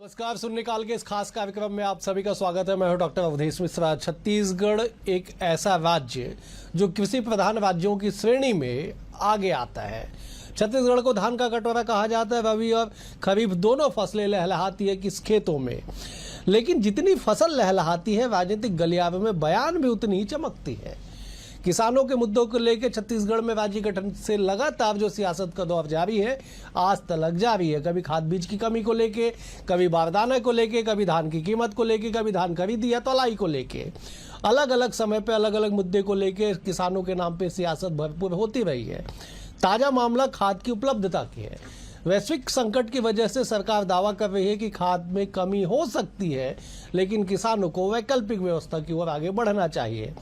नमस्कार, सुनने काल के इस खास कार्यक्रम में आप सभी का स्वागत है। मैं हूं डॉक्टर अवधेश मिश्रा। छत्तीसगढ़ एक ऐसा राज्य जो कृषि प्रधान राज्यों की श्रेणी में आगे आता है। छत्तीसगढ़ को धान का कटोरा कहा जाता है। रबी और खरीफ दोनों फसलें लहलहाती है किस खेतों में, लेकिन जितनी फसल लहलहाती है राजनीतिक गलियारे में बयान भी उतनी ही चमकती है। किसानों के मुद्दों को लेकर छत्तीसगढ़ में राज्य गठन से लगातार जो सियासत का दौर जारी है, आज तक जारी है। कभी खाद बीज की कमी को लेके, कभी बारदाने को लेके, कभी धान की कीमत को लेके, कभी धान खरीदी या तौलाई को लेके, अलग अलग समय पे अलग अलग मुद्दे को लेके किसानों के नाम पे सियासत भरपूर होती रही है। ताजा मामला खाद की उपलब्धता की है। वैश्विक संकट की वजह से सरकार दावा कर रही है कि खाद में कमी हो सकती है, लेकिन किसानों को वैकल्पिक व्यवस्था की ओर आगे बढ़ना चाहिए।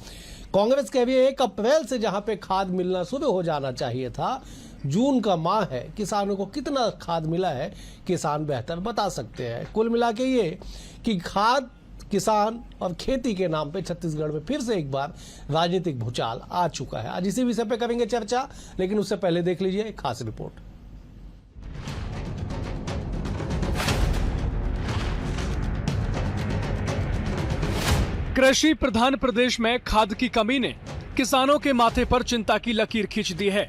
कांग्रेस कह रही है 1 अप्रैल से जहां पे खाद मिलना शुरू हो जाना चाहिए था, जून का माह है, किसानों को कितना खाद मिला है किसान बेहतर बता सकते हैं। कुल मिला के ये कि खाद, किसान और खेती के नाम पे छत्तीसगढ़ में फिर से एक बार राजनीतिक भूचाल आ चुका है। आज इसी विषय पे करेंगे चर्चा, लेकिन उससे पहले देख लीजिए एक खास रिपोर्ट। कृषि प्रधान प्रदेश में खाद की कमी ने किसानों के माथे पर चिंता की लकीर खींच दी है।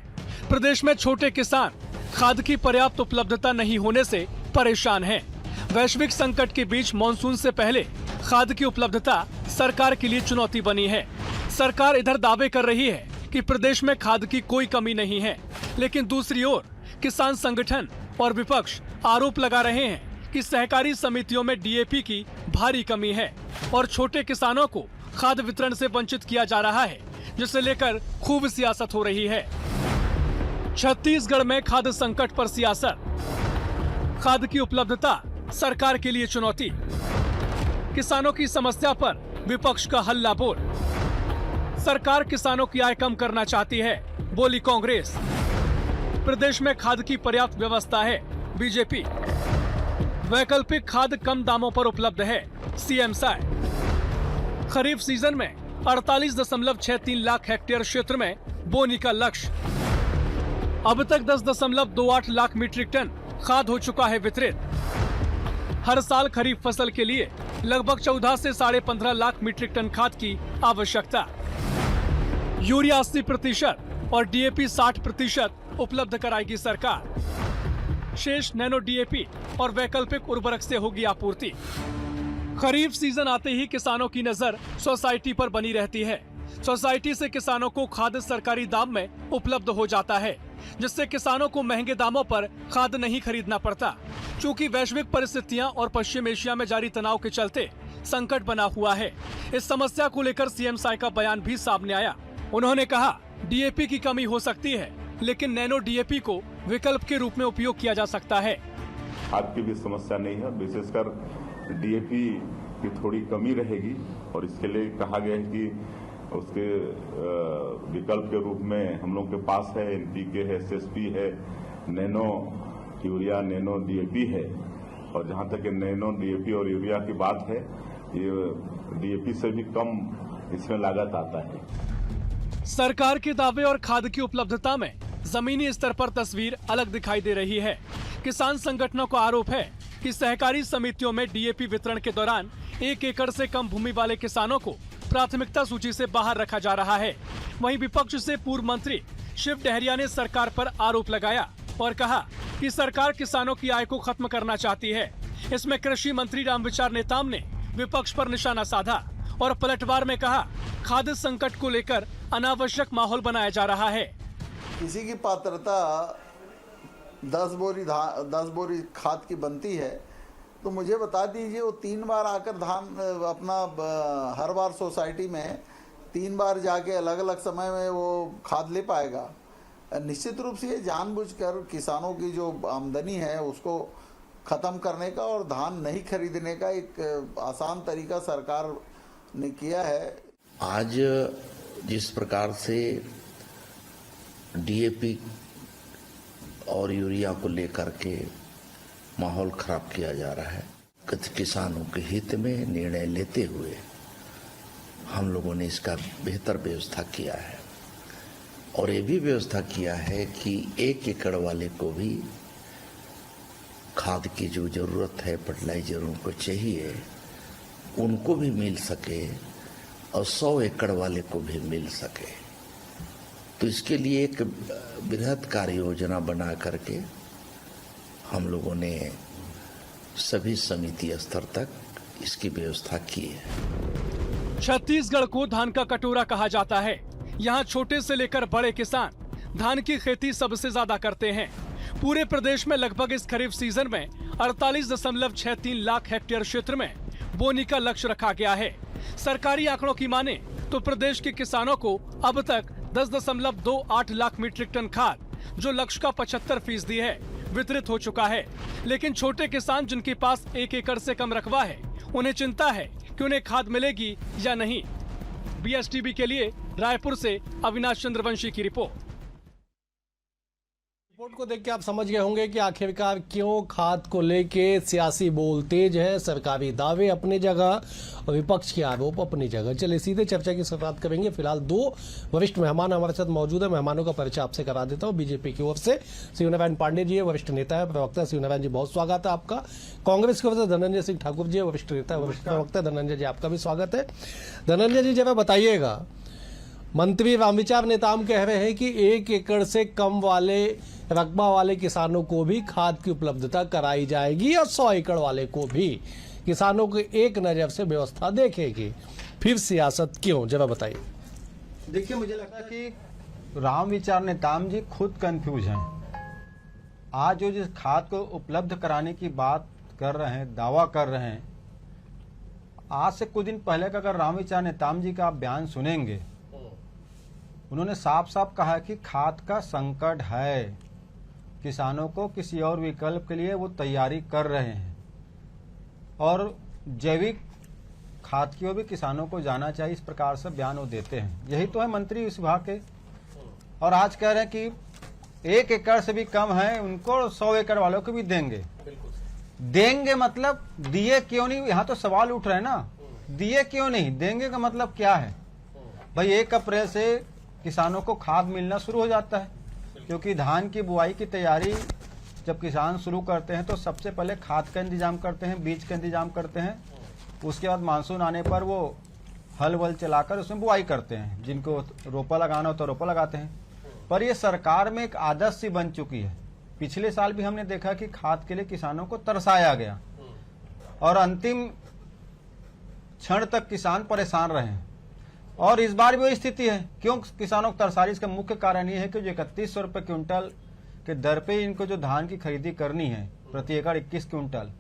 प्रदेश में छोटे किसान खाद की पर्याप्त उपलब्धता नहीं होने से परेशान हैं। वैश्विक संकट के बीच मानसून से पहले खाद की उपलब्धता सरकार के लिए चुनौती बनी है। सरकार इधर दावे कर रही है कि प्रदेश में खाद की कोई कमी नहीं है, लेकिन दूसरी ओर किसान संगठन और विपक्ष आरोप लगा रहे हैं कि सहकारी समितियों में डीएपी की भारी कमी है और छोटे किसानों को खाद वितरण से वंचित किया जा रहा है, जिसे लेकर खूब सियासत हो रही है। छत्तीसगढ़ में खाद संकट पर सियासत, खाद की उपलब्धता सरकार के लिए चुनौती, किसानों की समस्या पर विपक्ष का हल्ला बोल। सरकार किसानों की आय कम करना चाहती है, बोली कांग्रेस। प्रदेश में खाद की पर्याप्त व्यवस्था है, बीजेपी। वैकल्पिक खाद कम दामों पर उपलब्ध है, सीएम साय। खरीफ सीजन में 48.63 लाख हेक्टेयर क्षेत्र में बोनी का लक्ष्य। अब तक 10.28 लाख मीट्रिक टन खाद हो चुका है वितरित। हर साल खरीफ फसल के लिए लगभग 14 से 15.5 लाख मीट्रिक टन खाद की आवश्यकता। यूरिया 80% और डीएपी 60% उपलब्ध कराएगी सरकार। शेष नैनो डीएपी और वैकल्पिक उर्वरक से होगी आपूर्ति। खरीफ सीजन आते ही किसानों की नजर सोसाइटी पर बनी रहती है। सोसाइटी से किसानों को खाद सरकारी दाम में उपलब्ध हो जाता है, जिससे किसानों को महंगे दामों पर खाद नहीं खरीदना पड़ता। चूँकि वैश्विक परिस्थितियां और पश्चिम एशिया में जारी तनाव के चलते संकट बना हुआ है। इस समस्या को लेकर सीएम साय का बयान भी सामने आया। उन्होंने कहा डीएपी की कमी हो सकती है, लेकिन नैनो डीएपी को विकल्प के रूप में उपयोग किया जा सकता है। खाद की भी समस्या नहीं है, विशेषकर डीएपी की थोड़ी कमी रहेगी और इसके लिए कहा गया है कि उसके विकल्प के रूप में हम लोग के पास है एनपीके है, एसएसपी है, नैनो यूरिया, नैनो डीएपी है। और जहां तक नैनो डीएपी और यूरिया की बात है, ये डीएपी से भी कम इसमें लागत आता है। सरकार के दावे और खाद की उपलब्धता में जमीनी स्तर पर तस्वीर अलग दिखाई दे रही है। किसान संगठनों का आरोप है कि सहकारी समितियों में डीएपी वितरण के दौरान 1 एकड़ से कम भूमि वाले किसानों को प्राथमिकता सूची से बाहर रखा जा रहा है। वहीं विपक्ष से पूर्व मंत्री शिव डहरिया ने सरकार पर आरोप लगाया और कहा कि सरकार किसानों की आय को खत्म करना चाहती है। इसमें कृषि मंत्री रामविचार नेताम ने विपक्ष पर निशाना साधा और पलटवार में कहा खाद्य संकट को लेकर अनावश्यक माहौल बनाया जा रहा है। किसी की पात्रता 10 बोरी खाद की बनती है, तो मुझे बता दीजिए वो 3 बार आकर धान अपना हर बार सोसाइटी में 3 बार जाके अलग अलग समय में वो खाद ले पाएगा। निश्चित रूप से ये जानबूझकर किसानों की जो आमदनी है उसको ख़त्म करने का और धान नहीं खरीदने का एक आसान तरीका सरकार ने किया है। आज जिस प्रकार से डीएपी और यूरिया को लेकर के माहौल खराब किया जा रहा है, किसानों के हित में निर्णय लेते हुए हम लोगों ने इसका बेहतर व्यवस्था किया है और ये भी व्यवस्था किया है कि 1 एकड़ वाले को भी खाद की जो जरूरत है, फर्टिलाइजर उनको चाहिए, उनको भी मिल सके और 100 एकड़ वाले को भी मिल सके। तो इसके लिए एक बृहद कार्य योजना बना करके हम लोगों ने सभी समिति स्तर तक इसकी व्यवस्था की है। छत्तीसगढ़ को धान का कटोरा कहा जाता है। यहाँ छोटे से लेकर बड़े किसान धान की खेती सबसे ज्यादा करते हैं। पूरे प्रदेश में लगभग इस खरीफ सीजन में 48.63 लाख हेक्टेयर क्षेत्र में बोनी का लक्ष्य रखा गया है। सरकारी आंकड़ों की माने तो प्रदेश के किसानों को अब तक 10.28 लाख मीट्रिक टन खाद, जो लक्ष्य का 75% है, वितरित हो चुका है। लेकिन छोटे किसान जिनके पास 1 एकड़ से कम रकबा है, उन्हें चिंता है कि उन्हें खाद मिलेगी या नहीं। BSTV के लिए रायपुर से अविनाश चंद्र वंशी की रिपोर्ट। रिपोर्ट को देख के आप समझ गए होंगे कि आखिरकार क्यों खाद को लेके सियासी बोल तेज है, सरकारी दावे अपनी जगह और विपक्ष के आरोप अपनी जगह। चलिए सीधे चर्चा की शुरुआत करेंगे। फिलहाल 2 वरिष्ठ मेहमान हमारे साथ मौजूद है। मेहमानों का परिचय आपसे करा देता हूँ। बीजेपी की ओर से शिवनारायण पांडे जी है, वरिष्ठ नेता है, प्रवक्ता। शिवनारायण जी, बहुत स्वागत है आपका। कांग्रेस की ओर से धनंजय सिंह ठाकुर जी है, वरिष्ठ नेता है, वरिष्ठ प्रवक्ता। धनंजय जी, आपका भी स्वागत है। धनंजय जी, जरा बताइएगा, मंत्री रामविचार नेताम कह रहे हैं कि 1 एकड़ से कम वाले रकबा वाले किसानों को भी खाद की उपलब्धता कराई जाएगी और 100 एकड़ वाले को भी किसानों को एक नजर से व्यवस्था देखेगी। फिर सियासत क्यों, जरा बताइए। देखिए, मुझे लगता है कि रामविचार नेताम जी खुद कंफ्यूज हैं। आज जो जिस खाद को उपलब्ध कराने की बात कर रहे हैं, दावा कर रहे हैं, आज से कुछ दिन पहले का अगर रामविचार नेताम जी का आप बयान सुनेंगे, उन्होंने साफ साफ कहा कि खाद का संकट है, किसानों को किसी और विकल्प के लिए वो तैयारी कर रहे हैं और जैविक खाद की ओर भी किसानों को जाना चाहिए, इस प्रकार से बयान वो देते हैं। यही तो है मंत्री इस विभाग के। और आज कह रहे हैं कि 1 एकड़ से भी कम है उनको 100 एकड़ वालों को भी देंगे। देंगे मतलब दिए क्यों नहीं? यहाँ तो सवाल उठ रहे हैं ना, दिए क्यों नहीं? देंगे का मतलब क्या है भाई? 1 अप्रैल से किसानों को खाद मिलना शुरू हो जाता है, क्योंकि धान की बुआई की तैयारी जब किसान शुरू करते हैं तो सबसे पहले खाद का इंतजाम करते हैं, बीज का इंतजाम करते हैं। उसके बाद मानसून आने पर वो हल वल चलाकर उसमें बुआई करते हैं। जिनको रोपा लगाना हो तो रोपा लगाते हैं। पर ये सरकार में एक आदत सी बन चुकी है। पिछले साल भी हमने देखा कि खाद के लिए किसानों को तरसाया गया और अंतिम क्षण तक किसान परेशान रहे हैं। और इस बार भी वही स्थिति है। क्यों किसानों को तरसारी? इसका मुख्य कारण ये है कि जो 3100 रुपये क्विंटल के दर पे इनको जो धान की खरीदी करनी है प्रति एकड़ 21 क्विंटल,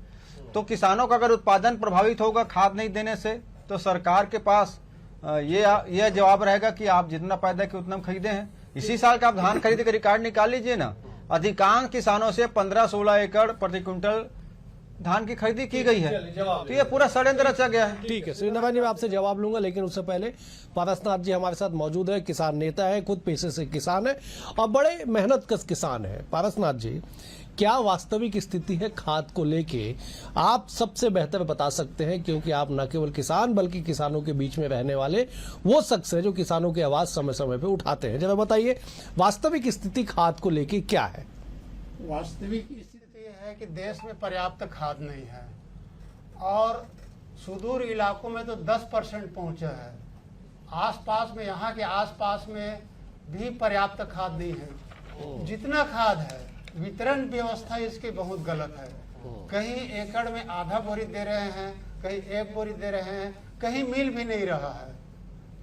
तो किसानों का अगर उत्पादन प्रभावित होगा खाद नहीं देने से, तो सरकार के पास ये जवाब रहेगा कि आप जितना पैदा किए उतना खरीदे हैं। इसी साल का आप धान खरीदी का रिकॉर्ड निकाल लीजिए ना, अधिकांश किसानों से 15-16 एकड़ प्रति क्विंटल धान की खरीदी की गई है। तो ये पूरा षड्यंत्र रचा गया है। ठीक है, श्रीनारायण जी, मैं आपसे जवाब लूंगा, लेकिन उससे पहले पारसनाथ जी हमारे साथ मौजूद है। किसान नेता है, खुद पेशे से किसान है और बड़े मेहनतकश किसान है। पारसनाथ जी, क्या वास्तविक स्थिति है खाद को लेके? आप सबसे बेहतर बता सकते हैं, क्योंकि आप न केवल किसान बल्कि किसानों के बीच में रहने वाले वो शख्स है जो किसानों की आवाज समय समय पे उठाते हैं। जरा बताइए, वास्तविक स्थिति खाद को लेके क्या है? वास्तविक स्थिति है कि देश में पर्याप्त खाद नहीं है और सुदूर इलाकों में तो 10% पहुंचा है। आसपास में, यहाँ के आसपास में भी पर्याप्त खाद नहीं है। जितना खाद है, वितरण व्यवस्था इसकी बहुत गलत है। कहीं एकड़ में आधा बोरी दे रहे हैं, कहीं 1 बोरी दे रहे हैं, कहीं मिल भी नहीं रहा है,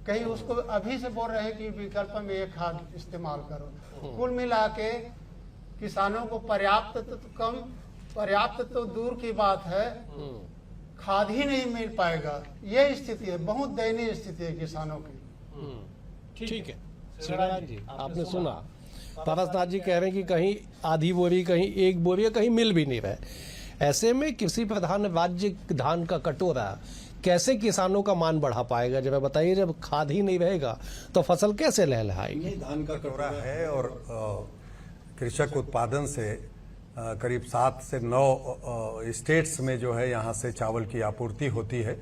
कहीं उसको अभी से बोल रहे हैं कि विकल्प में ये खाद इस्तेमाल करो। कुल मिला के किसानों को पर्याप्त तो दूर की बात है, खाद ही नहीं मिल पाएगा। ये स्थिति है, बहुत दयनीय स्थिति है किसानों की। ठीक है, श्रीनारायण जी, आपने सुना, पारसनाथ जी कह रहे हैं कि कहीं आधी बोरी, कहीं 1 बोरी, कहीं मिल भी नहीं रहे। ऐसे में कृषि प्रधान राज्य धान का कटोरा कैसे किसानों का मान बढ़ा पाएगा? जब बताइए, जब खाद ही नहीं रहेगा तो फसल कैसे लहलहाएगी? धान का कटोरा है और कृषक उत्पादन से करीब 7 से 9 स्टेट्स में जो है यहाँ से चावल की आपूर्ति होती है।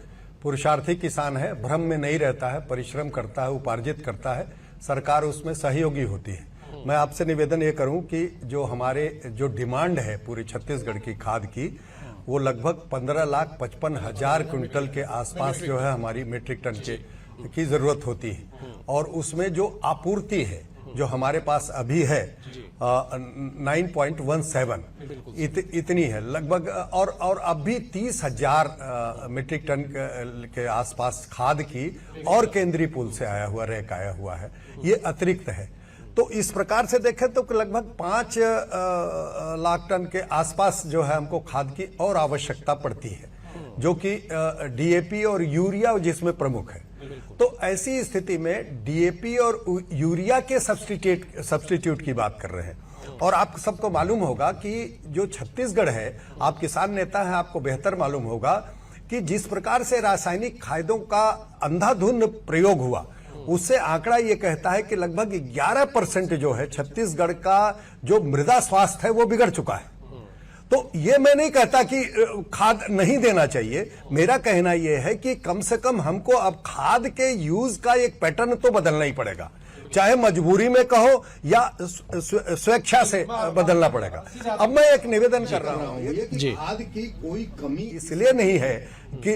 पुरुषार्थी किसान है, भ्रम में नहीं रहता है, परिश्रम करता है, उपार्जित करता है, सरकार उसमें सहयोगी होती है। मैं आपसे निवेदन ये करूं कि जो हमारे जो डिमांड है पूरे छत्तीसगढ़ की खाद की, वो लगभग 15,55,000 क्विंटल के आसपास जो है हमारी मीट्रिक टन की जरूरत होती है, और उसमें जो आपूर्ति है जो हमारे पास अभी है 9.17 इतनी है लगभग, और अब भी 30,000 मीट्रिक टन के आसपास खाद की और केंद्रीय पूल से आया हुआ रैक आया हुआ है, ये अतिरिक्त है। तो इस प्रकार से देखें तो लगभग 5 लाख टन के आसपास जो है हमको खाद की और आवश्यकता पड़ती है, जो कि डीएपी और यूरिया जिसमें प्रमुख है। तो ऐसी स्थिति में डीएपी और यूरिया के सब्स्टिट्यूट की बात कर रहे हैं। और आप सबको मालूम होगा कि जो छत्तीसगढ़ है, आप किसान नेता हैं, आपको बेहतर मालूम होगा कि जिस प्रकार से रासायनिक खादों का अंधाधुंध प्रयोग हुआ, उससे आंकड़ा ये कहता है कि लगभग 11% जो है छत्तीसगढ़ का जो मृदा स्वास्थ्य है वो बिगड़ चुका है। तो ये मैं नहीं कहता कि खाद नहीं देना चाहिए, मेरा कहना यह है कि कम से कम हमको अब खाद के यूज का एक पैटर्न तो बदलना ही पड़ेगा, चाहे मजबूरी में कहो या स्वेच्छा से बदलना पड़ेगा। अब मैं एक निवेदन कर रहा हूं कि खाद की कोई कमी इसलिए नहीं है कि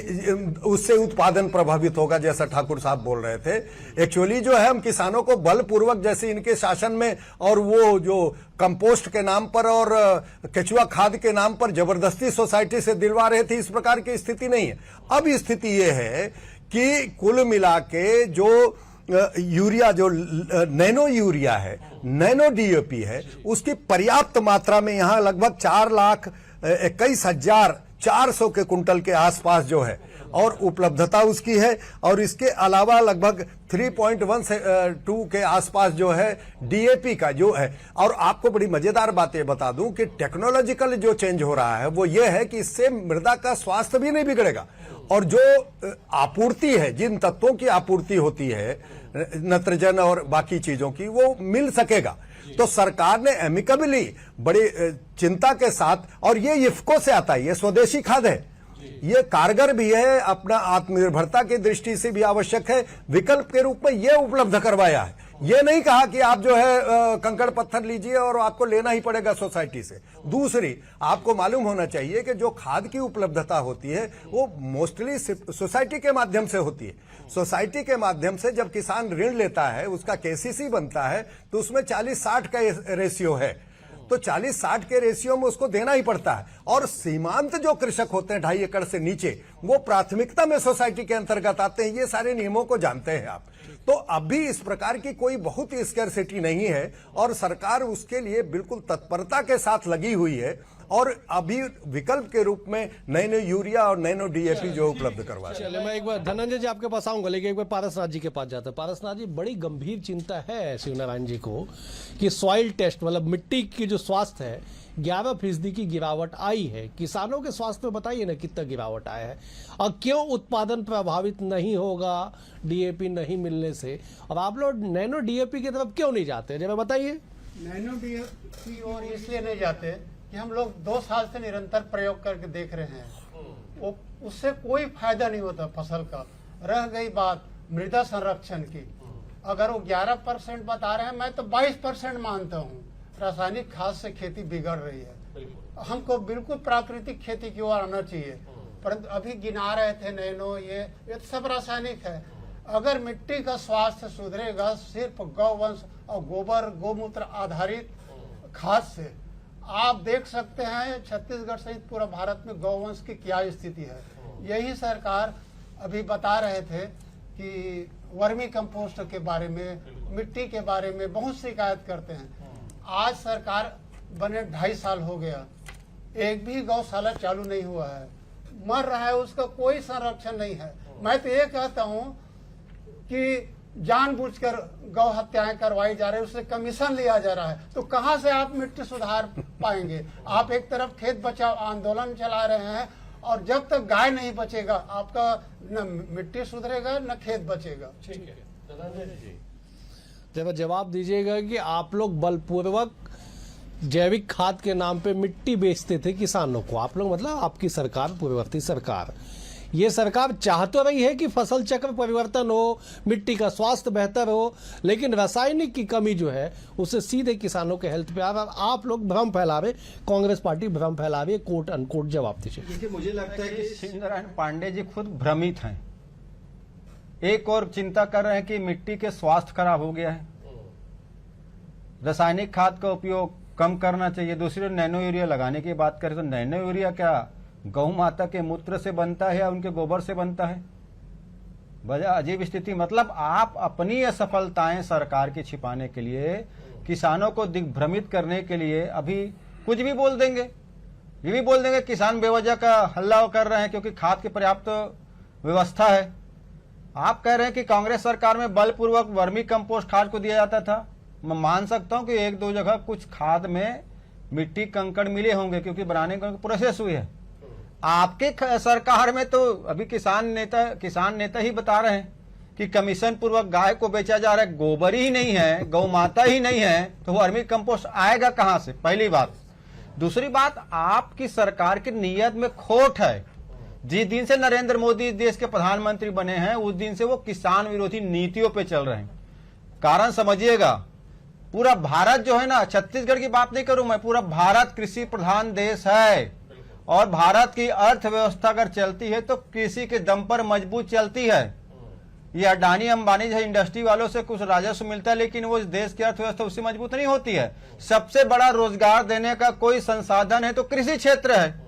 उससे उत्पादन प्रभावित होगा, जैसा ठाकुर साहब बोल रहे थे। एक्चुअली जो है हम किसानों को बलपूर्वक, जैसे इनके शासन में, और वो जो कंपोस्ट के नाम पर और केचुआ खाद के नाम पर जबरदस्ती सोसाइटी से दिलवा रहे थे, इस प्रकार की स्थिति नहीं है। अब स्थिति ये है कि कुल मिला के जो यूरिया, जो नैनो यूरिया है, नैनो डीएपी है, उसकी पर्याप्त मात्रा में यहाँ लगभग 4,21,400 के कुंटल के आसपास जो है और उपलब्धता उसकी है। और इसके अलावा लगभग 3.12 के आसपास जो है डीएपी का जो है। और आपको बड़ी मजेदार बातें बता दूं कि टेक्नोलॉजिकल जो चेंज हो रहा है वो ये है कि इससे मृदा का स्वास्थ्य भी नहीं बिगड़ेगा, और जो आपूर्ति है, जिन तत्वों की आपूर्ति होती है नाइट्रोजन और बाकी चीजों की, वो मिल सकेगा। तो सरकार ने एमिकबली बड़ी चिंता के साथ, और ये इफ्को से आता है, ये स्वदेशी खाद है, ये कारगर भी है, अपना आत्मनिर्भरता की दृष्टि से भी आवश्यक है, विकल्प के रूप में ये उपलब्ध करवाया है। ये नहीं कहा कि आप जो है कंकड़ पत्थर लीजिए और आपको लेना ही पड़ेगा सोसाइटी से। दूसरी, आपको मालूम होना चाहिए कि जो खाद की उपलब्धता होती है वो मोस्टली सोसाइटी के माध्यम से होती है। सोसाइटी के माध्यम से जब किसान ऋण लेता है, उसका केसीसी बनता है, तो उसमें 40-60 का रेशियो है, तो 40-60 के रेशियो में उसको देना ही पड़ता है। और सीमांत जो कृषक होते हैं 2.5 एकड़ से नीचे, वो प्राथमिकता में सोसाइटी के अंतर्गत आते हैं। ये सारे नियमों को जानते हैं आप। तो अभी इस प्रकार की कोई बहुत ही स्कैरसिटी नहीं है, और सरकार उसके लिए बिल्कुल तत्परता के साथ लगी हुई है। और अभी विकल्प के रूप में नैनो यूरिया और नैनो डीएपी जो उपलब्ध करवा रहे हैं। चलिए, मैं एक बार धनंजय जी आपके पास आऊंगा, लेकिन एक बार पारसनाथ जी के पास जाता है। पारसनाथ जी, बड़ी गंभीर चिंता है शिवनारायण जी को कि सॉइल टेस्ट, मतलब मिट्टी की जो स्वास्थ्य है, 11% की गिरावट आई है। किसानों के स्वास्थ्य में बताइए ना कितना गिरावट आया है, और क्यों उत्पादन प्रभावित नहीं होगा डीएपी नहीं मिलने से, और आप लोग नैनो डीएपी की तरफ क्यों नहीं जाते, जरा बताइए। नैनो डीएपी और इसलिए नहीं जाते कि हम लोग 2 साल से निरंतर प्रयोग करके देख रहे हैं, वो उससे कोई फायदा नहीं होता फसल का। रह गई बात मृदा संरक्षण की, अगर वो 11% बता रहे हैं, मैं तो 22% मानता हूँ। रासायनिक खाद से खेती बिगड़ रही है, हमको बिल्कुल प्राकृतिक खेती की ओर आना चाहिए। परंतु अभी गिना रहे थे नैनो, ये सब रासायनिक है। अगर मिट्टी का स्वास्थ्य सुधरेगा सिर्फ गौवंश और गोबर गोमूत्र आधारित खाद से, आप देख सकते हैं छत्तीसगढ़ सहित पूरा भारत में गौवंश की क्या स्थिति है। यही सरकार अभी बता रहे थे कि वर्मी कंपोस्ट के बारे में, मिट्टी के बारे में बहुत शिकायत करते हैं। आज सरकार बने 2.5 साल हो गया, एक भी गौशाला चालू नहीं हुआ है, मर रहा है, उसका कोई संरक्षण नहीं है। मैं तो ये कहता हूँ कि जानबूझकर गौ हत्याएं करवाई जा रही है, उससे कमीशन लिया जा रहा है, तो कहां से आप मिट्टी सुधार पाएंगे। आप एक तरफ खेत बचाओ आंदोलन चला रहे हैं, और जब तक गाय नहीं बचेगा आपका न मिट्टी सुधरेगा न खेत बचेगा। ठीक है, जवाब दीजिएगा कि आप लोग बलपूर्वक जैविक खाद के नाम पे मिट्टी बेचते थे किसानों को, आप लोग मतलब आपकी सरकार, पूर्ववर्ती सरकार, ये सरकार चाह तो रही है कि फसल चक्र परिवर्तन हो, मिट्टी का स्वास्थ्य बेहतर हो, लेकिन रासायनिक की कमी जो है उससे सीधे किसानों के हेल्थ पे आप लोग भ्रम फैला रहे, कांग्रेस पार्टी भ्रम फैला रही है। कोट अनकोट जवाब दीजिए। देखिए, मुझे लगता है कि शिव नारायण पांडे जी खुद भ्रमित हैं। एक और चिंता कर रहे हैं कि मिट्टी के स्वास्थ्य खराब हो गया है, रासायनिक खाद का उपयोग कम करना चाहिए। दूसरी नैनो यूरिया लगाने की बात करें तो नैनो यूरिया क्या गौ माता के मूत्र से बनता है या उनके गोबर से बनता है? बड़ा अजीब स्थिति। मतलब आप अपनी असफलताएं सरकार की छिपाने के लिए, किसानों को दिग्भ्रमित करने के लिए अभी कुछ भी बोल देंगे। ये भी बोल देंगे किसान बेवजह का हल्ला कर रहे हैं क्योंकि खाद की पर्याप्त व्यवस्था है। आप कह रहे हैं कि कांग्रेस सरकार में बलपूर्वक वर्मी कंपोस्ट खाद को दिया जाता था। मैं मान सकता हूं कि एक दो जगह कुछ खाद में मिट्टी कंकड़ मिले होंगे क्योंकि बनाने का प्रोसेस हुई है। आपके सरकार में तो अभी किसान नेता ही बता रहे हैं कि कमीशन पूर्वक गाय को बेचा जा रहा है। गोबर ही नहीं है, गौ माता ही नहीं है, तो वर्मी कंपोस्ट आएगा कहां से? पहली बात। दूसरी बात, आपकी सरकार की नीयत में खोट है। जिस दिन से नरेंद्र मोदी देश के प्रधानमंत्री बने हैं उस दिन से वो किसान विरोधी नीतियों पे चल रहे हैं। कारण समझिएगा, पूरा भारत जो है ना, छत्तीसगढ़ की बात नहीं करूं मैं, पूरा भारत कृषि प्रधान देश है और भारत की अर्थव्यवस्था अगर चलती है तो कृषि के दम पर मजबूत चलती है। ये अडानी अंबानी जैसे इंडस्ट्री वालों से कुछ राजस्व मिलता है लेकिन वो इस देश की अर्थव्यवस्था उससे मजबूत नहीं होती है। सबसे बड़ा रोजगार देने का कोई संसाधन है तो कृषि क्षेत्र है।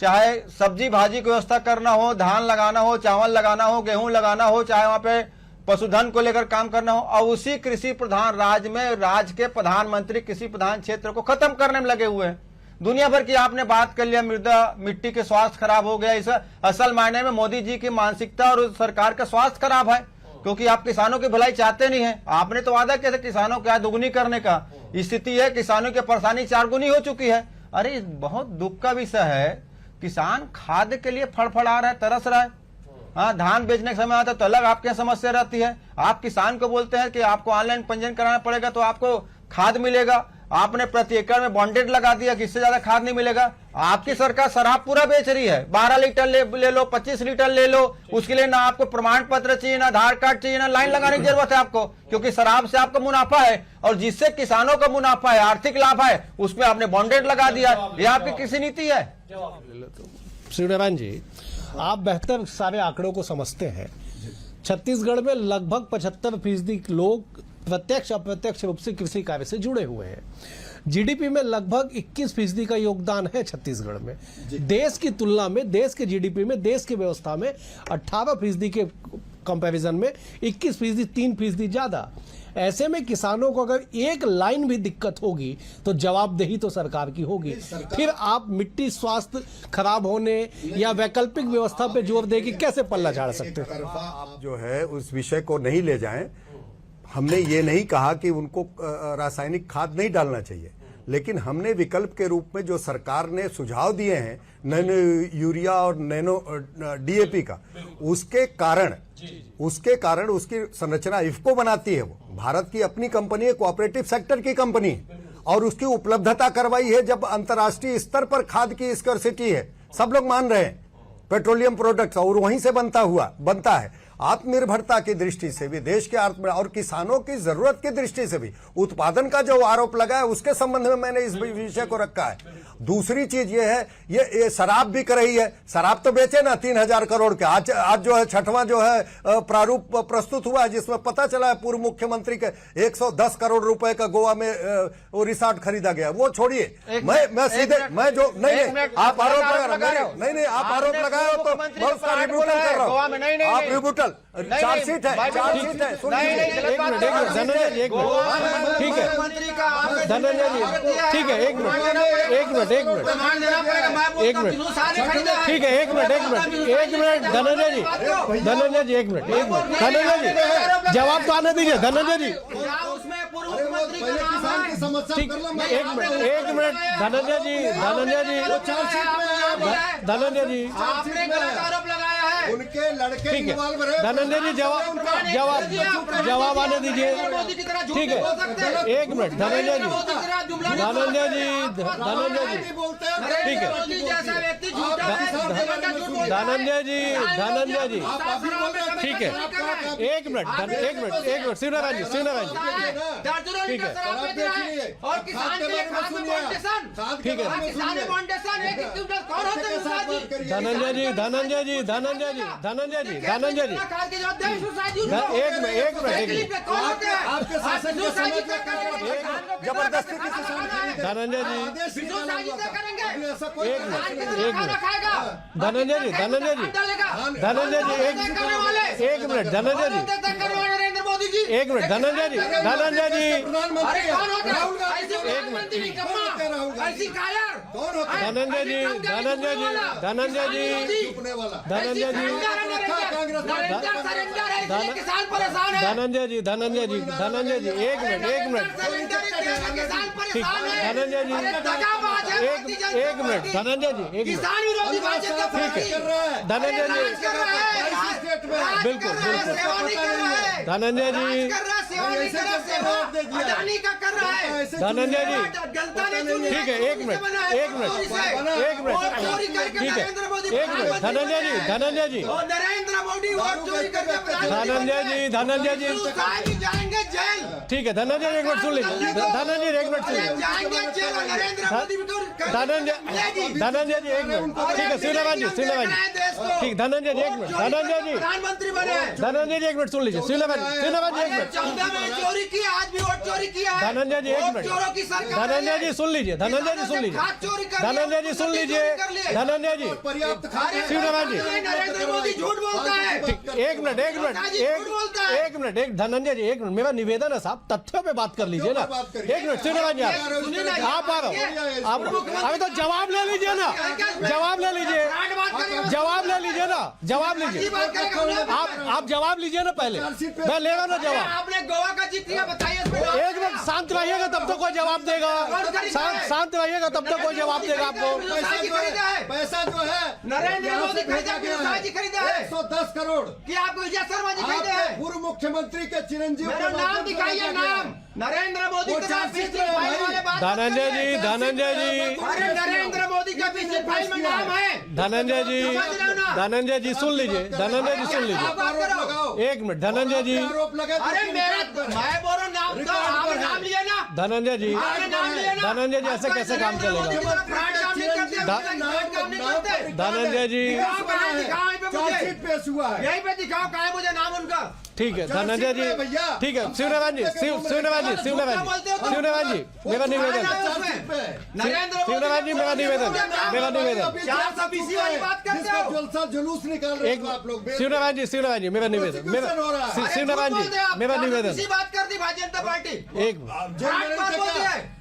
चाहे सब्जी भाजी की व्यवस्था करना हो, धान लगाना हो, चावल लगाना हो, गेहूं लगाना हो, चाहे वहां पे पशुधन को लेकर काम करना हो, और उसी कृषि प्रधान राज्य में राज्य के प्रधानमंत्री कृषि प्रधान क्षेत्र को खत्म करने में लगे हुए हैं। दुनिया भर की आपने बात कर लिया, मृदा मिट्टी के स्वास्थ्य खराब हो गया। इस असल मायने में मोदी जी की मानसिकता और सरकार का स्वास्थ्य खराब है क्योंकि आप किसानों की भलाई चाहते नहीं है। आपने तो वादा किया था किसानों का दुगनी करने का, स्थिति है किसानों की परेशानी 4 गुनी हो चुकी है। अरे बहुत दुख का विषय है, किसान खाद के लिए फड़फड़ा रहा है, तरस रहा है। हाँ, धान बेचने का समय आता है तो अलग आपके समस्या रहती है। आप किसान को बोलते हैं कि आपको ऑनलाइन पंजीयन कराना पड़ेगा तो आपको खाद मिलेगा। आपने प्रति एकड़ में बॉन्डेड लगा दिया कि इससे ज्यादा खाद नहीं मिलेगा। आपकी सरकार शराब पूरा बेच रही है, 12 लीटर ले लो, 25 लीटर ले लो, उसके लिए ना आपको प्रमाण पत्र चाहिए, ना आधार कार्ड चाहिए, ना लाइन लगाने की जरूरत है आपको, क्योंकि शराब से आपका मुनाफा है और जिससे किसानों का मुनाफा है, आर्थिक लाभ है, उसमें आपने बॉन्डेड लगा दिया। ये आपकी कृषि नीति है। श्री नारायण जी, आप बेहतर सारे आंकड़ों को समझते हैं। छत्तीसगढ़ में लगभग 75% लोग प्रत्यक्ष अप्रत्यक्ष रूप से कृषि कार्य से जुड़े हुए हैं। जीडीपी में लगभग 21% का योगदान है छत्तीसगढ़ में। देश की तुलना में, देश के जीडीपी में, देश की व्यवस्था में 18% के कंपैरिजन में 21%, 3% ज्यादा। ऐसे में किसानों को अगर एक लाइन भी दिक्कत होगी तो जवाबदेही तो सरकार की होगी। फिर आप मिट्टी स्वास्थ्य खराब होने या वैकल्पिक व्यवस्था पे जोर देके कैसे पल्ला झाड़ सकते हैं? आप जो है उस विषय को नहीं ले जाएं। हमने ये नहीं कहा कि उनको रासायनिक खाद नहीं डालना चाहिए, लेकिन हमने विकल्प के रूप में जो सरकार ने सुझाव दिए हैं नैनो यूरिया और नैनो डीएपी का, उसके कारण उसकी संरचना इफ्को बनाती है। वो भारत की अपनी कंपनी है, कोऑपरेटिव सेक्टर की कंपनी है और उसकी उपलब्धता करवाई है। जब अंतर्राष्ट्रीय स्तर पर खाद की स्कर्सिटी है, सब लोग मान रहे हैं, पेट्रोलियम प्रोडक्ट्स और वहीं से बनता है। आत्मनिर्भरता की दृष्टि से भी, देश के और किसानों की जरूरत की दृष्टि से भी उत्पादन का जो आरोप लगा है उसके संबंध में मैंने इस विषय को रखा है। दूसरी चीज ये है, ये शराब बिक रही है। शराब तो बेचे ना 3000 करोड़ के। आज जो है 6वां जो है प्रारूप प्रस्तुत हुआ है जिसमें पता चला है पूर्व मुख्यमंत्री के 110 करोड़ रुपए का गोवा में वो रिसॉर्ट खरीदा गया। वो छोड़िए, मैं सीधे नहीं आप आरोप लगा रहे हो, नहीं आप आरोप लगाए हो तो मैं उसका रिब्यूटल कर रहा हूं। आप रिब्यूटल चार्जशीट है, धनंजय जी एक मिनट, ठीक है धनंजय जी, ठीक है एक मिनट ठीक है एक मिनट धनंजय जी एक मिनट धनंजय जी जवाब तो आने दीजिए धनंजय जी। ठीक, एक मिनट धनंजय जी उनके लड़के ठीक है धनंजय जी जवाब आने दीजिए। ठीक है एक मिनट धनंजय जी धनंजय जी, धनंजय जी, ठीक है, धनंजय जी, धनंजय जी, ठीक है, एक मिनट, शिवनारायण जी, ठीक है, और किसान के लिए खाद में फाउंडेशन, ठीक है, किसान फाउंडेशन एक क्विंटल कौन होता है विश्वास जी? धनंजय जी, धनंजय जी, धनंजय जी, धनंजय जी, धनंजय जी, खाद के जो अध्यक्ष विश्वास जी एक मिनट, कौन होते हैं? आपके शासन के समय में जबरदस्ती किसी धनंजय जी, करेंगे एक मिनट, खाएगा धनंजय जी, धनंजय जी, धनंजय जी, एक मिनट, धनंजय जी, नरेंद्र मोदी जी, एक मिनट, धनंजय जी, धनंजय जी, अरे कौन होता है? ऐसी प्रधानमंत्री निकम्मा, ऐसी कायर, धनंजय जी, धनंजय जी, धनंजय जी, धनंजय जी, नरेंद्र सरेंडर है, इसलिए किसान परेशान है। धनंजय जी, धनंजय जी, धनंजय जी, एक मिनट, सरेंडर है, किसान ठीक, परेशान है। धनंजय जी, अरे दगाबाज है भारतीय जनता एक मिनट, पार्टी। धनंजय जी, एक मिनट, किसान विरोधी भाजपा का ठीक है, पार्टी। धनंजय राज जी, कर रहा है, राज बिल्कुल, कर रहा है, बिल्कुल। सेवा नहीं कर रहा है। धनंजय जी, राज कर रहा है, सेवा नहीं कर रहा है, सेवा अडानी का कर रहा है। धनंजय जी, जनता ने चुनी है, ठीक है, एक मिनट, चोरी से बना है, एक मिनट, चोरी से। एक मिनट, वोट चोरी करके ठीक है, नरेंद्र मोदी एक मिनट, प्रधानमंत्री धनंजय जी, बने हैं। धनंजय जी, और नरेंद्र मोदी वोट चोरी करके धनंजय जी, धनंजय जी, जी जाएंगे जेल। ठीक है, धनंजय जी, एक मिनट सुन लीजिए, धनंजय जी, एक मिनट सुन लीजिए, जाएंगे जेल और नरेंद्र मोदी भी तो धनंजय जी, एक मिनट, ठीक है, शिवनारायण जी, ठीक, धनंजय जी, एक मिनट, धनंजय जी, प्रधानमंत्री बने हैं। धनंजय जी, एक मिनट सुन लीजिए, शिवनारायण जी, एक मिनट, 14 में चोरी की, आज भी वोट चोरी किया है। धनंजय जी, एक वोट मिनट, चोरों की सरकार धनंजय है। जी सुन लीजिए, धनंजय जी सुन लीजिए, खाद चोरी कर लिया, धनंजय जी सुन लीजिए, धनंजय जी, पर्याप्त खाद्य शिवनारायण जी, नरेंद्र मोदी झूठ बोलता है। एक मिनट, एक मिनट, एक मिनट, एक धनंजय जी, एक मिनट, मेरा निवेदन है साहब, तथ्यों पे बात कर लीजिए ना, एक मिनट, शिवनारायण जी, आप आ रहा हूँ, आप अभी तो जवाब ले लीजिए ना, जवाब ले लीजिए, जवाब ले लीजिए ना, जवाब लीजिए, आप जवाब लीजिए ना, पहले मैं ले रहा हूँ ना जवाब, आपने गोवा का जित लिया, बताइए इसमें। एक मिनट शांत रहिएगा तब तो कोई जवाब देगा, शांत रहिएगा तब तो कोई जवाब देगा आपको, पैसा जो है नरेंद्र मोदी खरीदा जी खरीदा है 110 करोड़ कि आपको विजय शर्मा जी खरीदे हैं। पूर्व मुख्यमंत्री के चिरंजीव मेरा नाम दिखाइए, नाम नरेंद्र मोदी के नाम पिछली फाइल वाले बात। धनंजय जी, धनंजय जी, अरे नरेंद्र मोदी का पिछली फाइल में नाम है। धनंजय जी, धनंजय जी सुन लीजिए, धनंजय जी सुन लीजिए, एक मिनट, धनंजय जी, आरोप लगा अरे मेरा मैं बोल रहा हूँ नाम तो आपने नाम लिया ना, धनंजय जी, आपने नाम लिया ना। धनंजय जी, ऐसे कैसे काम चलेगा, फ्रॉड काम नहीं करते, फ्रॉड काम नहीं करते। धनंजय जी, दिखाओ कहाँ है, दिखाओ यहीं पे मुझे, पेश हुआ है यहीं पे दिखाओ कहाँ है मुझे नाम उनका। ठीक है, धनंजय जी, ठीक है, शिवनारायण जी, शिवनारायण जी, शिवनारायण जी, शिवनारायण जी, मेरा निवेदन, शिवनारायण जी, मेरा निवेदन, 420 वाली बात करते हो। जलसा जुलूस निकाल रहे एक हो आप लोग शिवनारायण जी, शिवनारायण जी, मेरा निवेदन, मेरा शिवनारायण जी, मेरा निवेदन, इसी बात कर दी भारतीय जनता पार्टी। एक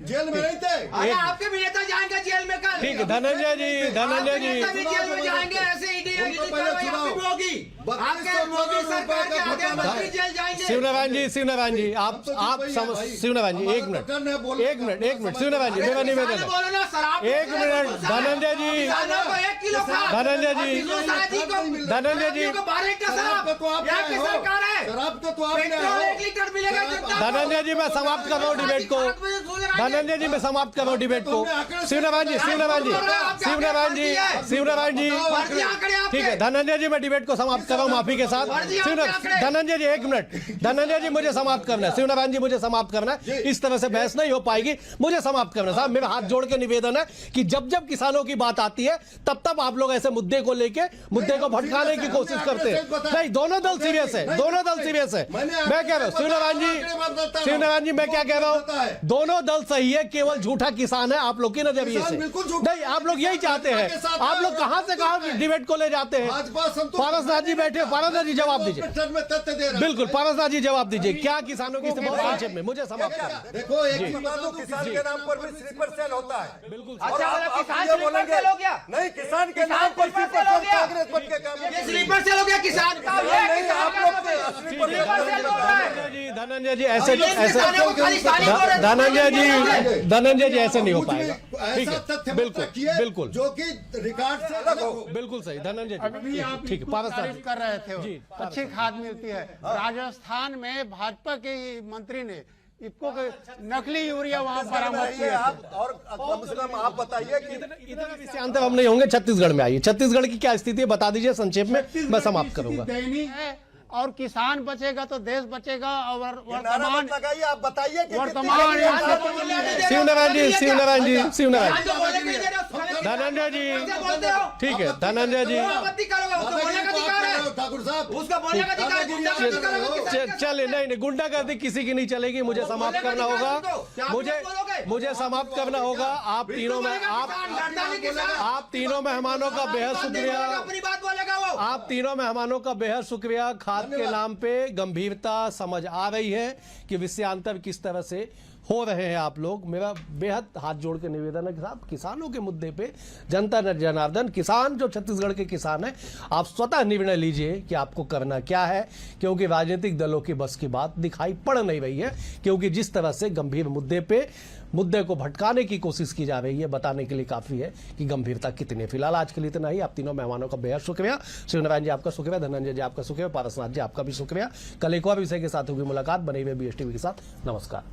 जेल में नहीं थे अरे आपके भी नेता जाएंगे जेल में कल। ठीक है, धनंजय जी, धनंजय जी, नेता भी जेल में जाएंगे, ऐसे ईडी कार्रवाई आपकी भी होगी। आपके मोदी सरकार के आगे मंत्री जेल जाएंगे। शिवनारायण जी, शिवनारायण जी, आप शिवनारायण जी, एक मिनट, शिवनारायण जी, मेरा निवेदन है, एक मिनट, धनंजय जी, धनंजय जी, धनंजय जी, धनंजय जी, मैं समाप्त कर रहा हूँ डिबेट को, धनंजय जी, मैं समाप्त कर रहा हूँ डिबेट को, शिवनारायण जी, शिवनारायण जी, शिवनारायण जी, शिवनारायण जी, ठीक है, धनंजय जी, मैं डिबेट को समाप्त कर रहा हूँ माफी के साथ, धनंजय जी, एक मिनट, धनंजय जी, मुझे समाप्त करना है, शिवनारायण जी, मुझे समाप्त करना है, इस तरह से बहस नहीं हो पाएगी, मुझे समाप्त करना है साहब, मेरा हाथ जोड़ के निवेदन है कि जब जब किसानों की बात आती है तब तब आप लोग ऐसे मुद्दे को लेके मुद्दे को भटकाने की कोशिश करते हैं, नहीं, दोनों दल सीरियस है, दोनों दल सीरियस है, मैं कह रहा हूँ शिवनारायण जी, मैं क्या कह रहा हूँ, दोनों दल सही है, केवल झूठा किसान है आप लोग की नजरिए से, नहीं, आप लोग यही चाहते हैं, आप लोग कहां से कहां डिबेट को ले जाते हैं, पारसनाथ जी बैठे, पारसनाथ जी जवाब दीजिए, बिल्कुल, पारसनाथ जी जवाब दीजिए, क्या किसानों की बहुत संक्षेप में मुझे समाप्त करना, देखो एक किसान के नाम पर भी स्लीपर सेल होता है, बिल्कुल, अच्छा किसान स्लीपर सेल हो गया, नहीं, किसान के नाम पर स्लीपर सेल हो गया, कांग्रेस बन के काम ये स्लीपर सेल हो गया किसान का, नहीं, आप लोग स्लीपर सेल हो रहा है। धनंजय जी, ऐसे धनंजय जी, ऐसे नहीं हो पाएगा, ठीक है, बिल्कुल, बिल्कुल, जो कि रिकॉर्ड से अलग हो, बिल्कुल सही, धनंजय जी, अभी आप ठीक है, पारसनाथ तारीफ कर रहे थे, जी, अच्छी खाद मिलती है। राजस्थान में भाजपा के ही मंत्री ने इनको नकली यूरिया वहाँ बरामद किए थे। आप और कम से कम आप बताइए कि इतना विषयांतर हम नहीं होंगे। छत्तीसगढ़ में आइए, छत्तीसगढ़ की क्या स्थिति है बता दीजिए संक्षेप में, मैं समाप्त करूंगा। दयनीय है और किसान बचेगा तो देश बचेगा। और नारा मत लगाइए, आप बताइए कि वर्तमान शिवनारायण जी, शिवनारायण जी, शिवनारायण धनंजय जी, ठीक है धनंजय जी, ठाकुर साहब उसका बोलने का अधिकार। चले नहीं, गुंडागर्दी किसी की नहीं चलेगी। मुझे समाप्त करना होगा, मुझे समाप्त करना होगा। आप तीनों मेहमानों का बेहद शुक्रिया, आप तीनों मेहमानों का बेहद शुक्रिया। खाद के नाम पे गंभीरता समझ आ रही है कि विषयांतर किस तरह से हो रहे हैं आप लोग। मेरा बेहद हाथ जोड़ के निवेदन है कि साहब किसानों के मुद्दे पे जनता जनार्दन, किसान जो छत्तीसगढ़ के किसान हैं, आप स्वतः निर्णय लीजिए कि आपको करना क्या है, क्योंकि राजनीतिक दलों की बस की बात दिखाई पड़ नहीं रही है। क्योंकि जिस तरह से गंभीर मुद्दे को भटकाने की कोशिश की जा रही है, बताने के लिए काफी है कि गंभीरता कितनी है। फिलहाल आज के लिए इतना ही। आप तीनों मेहमानों का बेहद शुक्रिया। शिवनारायण जी आपका शुक्रिया, धनंजय जी आपका शुक्रिया, पारसनाथ जी आपका भी शुक्रिया। कल एक और विषय के साथ होगी मुलाकात। बने हुए BSTV के साथ। नमस्कार।